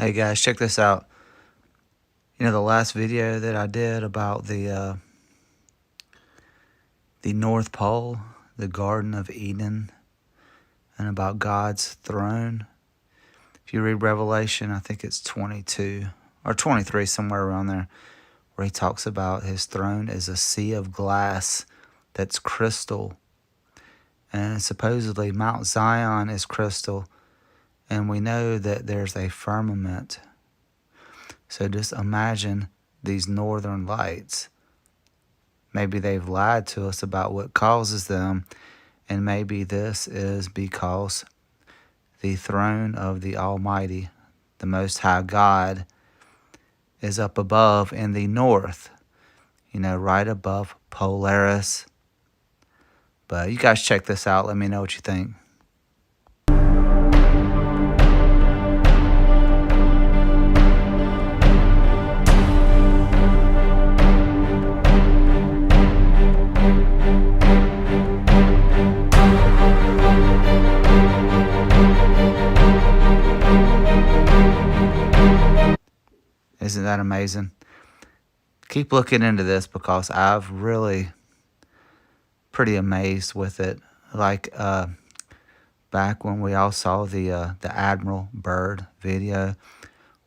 Hey guys, check this out. You know, the last video that I did about the North Pole, the Garden of Eden, and about God's throne. If you read Revelation, I think it's 22 or 23, somewhere around there, where he talks about his throne is a sea of glass that's crystal. And supposedly Mount Zion is crystal. And we know that there's a firmament. So just imagine these northern lights. Maybe they've lied to us about what causes them. And maybe this is because the throne of the Almighty, the Most High God, is up above in the north. You know, right above Polaris. But you guys check this out. Let me know what you think. Isn't that amazing? Keep looking into this because I've really pretty amazed with it. Like back when we all saw the Admiral Byrd video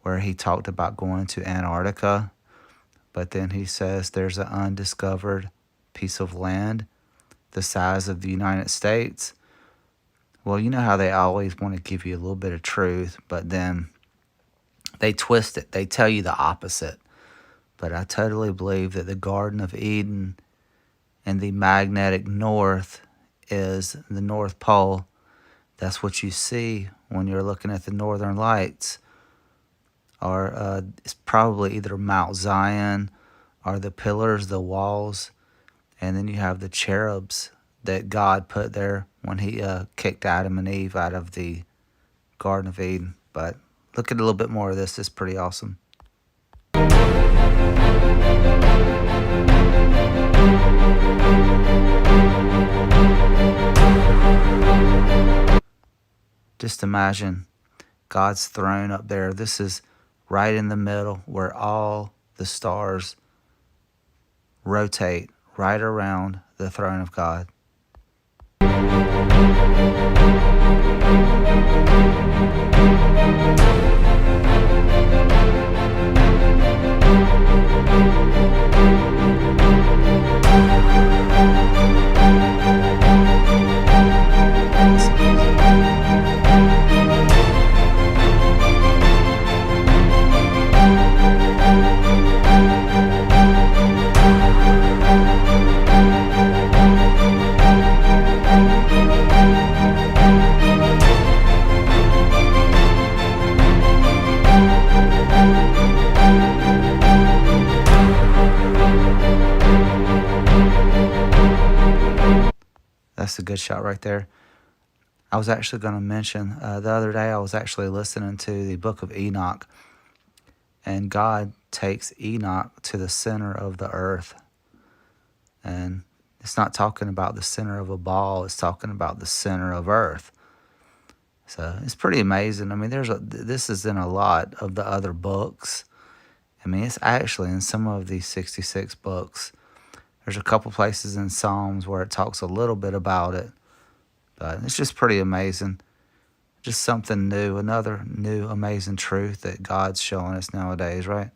where he talked about going to Antarctica, but then he says there's an undiscovered piece of land the size of the United States. Well, you know how they always want to give you a little bit of truth, but then they twist it. They tell you the opposite. But I totally believe that the Garden of Eden and the magnetic north is the North Pole. That's what you see when you're looking at the northern lights. Or it's probably either Mount Zion or the pillars, the walls. And then you have the cherubs that God put there when he kicked Adam and Eve out of the Garden of Eden. But look at a little bit more of this. It's pretty awesome. Just imagine God's throne up there. This is right in the middle where all the stars rotate right around the throne of God. That's a good shot right there. I was actually going to mention, the other day I was actually listening to the book of Enoch. And God takes Enoch to the center of the earth. And it's not talking about the center of a ball. It's talking about the center of earth. So it's pretty amazing. I mean, this is in a lot of the other books. I mean, it's actually in some of these 66 books. There's a couple places in Psalms where it talks a little bit about it. But it's just pretty amazing. Just something new, another new amazing truth that God's showing us nowadays, right?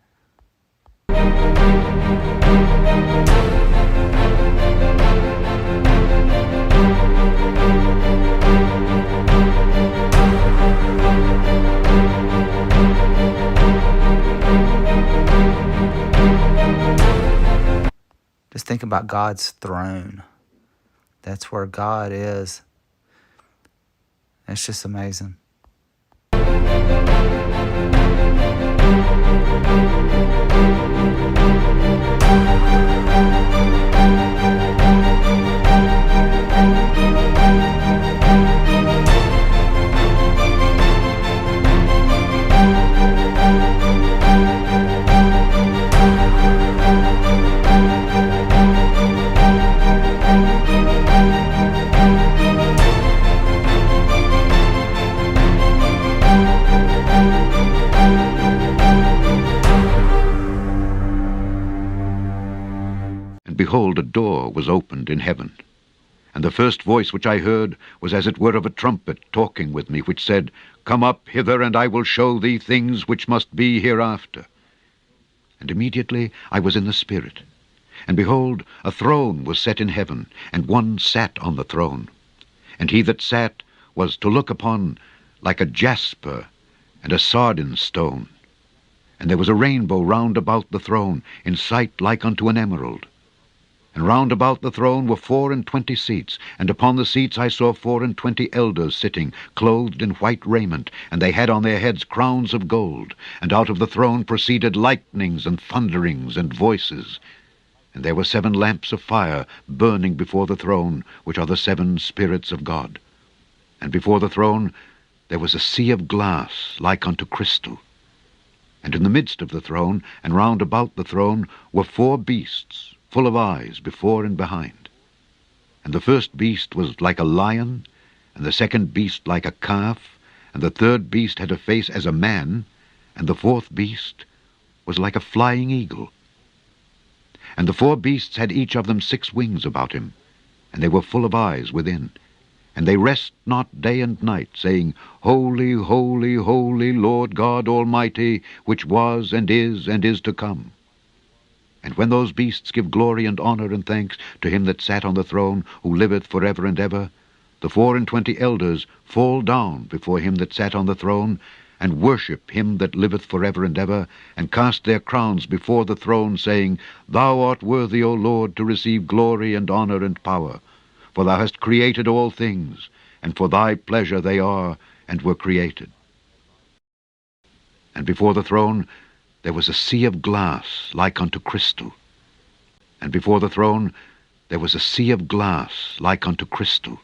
Just think about God's throne. That's where God is. It's just amazing. behold, a door was opened in heaven. And the first voice which I heard was as it were of a trumpet talking with me, which said, Come up hither, and I will show thee things which must be hereafter. And immediately I was in the Spirit. And behold, a throne was set in heaven, and one sat on the throne. And he that sat was to look upon like a jasper and a sardine stone. And there was a rainbow round about the throne, in sight like unto an emerald. And round about the throne were 24 seats, and upon the seats I saw 24 elders sitting, clothed in white raiment, and they had on their heads crowns of gold. And out of the throne proceeded lightnings and thunderings and voices. And there were 7 lamps of fire burning before the throne, which are the 7 spirits of God. And before the throne there was a sea of glass like unto crystal. And in the midst of the throne, and round about the throne, were 4 beasts, full of eyes before and behind. And the first beast was like a lion, and the second beast like a calf, and the third beast had a face as a man, and the 4th beast was like a flying eagle. And the 4 beasts had each of them 6 wings about him, and they were full of eyes within. And they rest not day and night, saying, Holy, holy, holy, Lord God Almighty, which was and is to come. And when those beasts give glory and honor and thanks to him that sat on the throne, who liveth for ever and ever, the 24 elders fall down before him that sat on the throne, and worship him that liveth for ever and ever, and cast their crowns before the throne, saying, Thou art worthy, O Lord, to receive glory and honor and power. For thou hast created all things, and for thy pleasure they are and were created. And before the throne there was a sea of glass like unto crystal. And before the throne there was a sea of glass like unto crystal.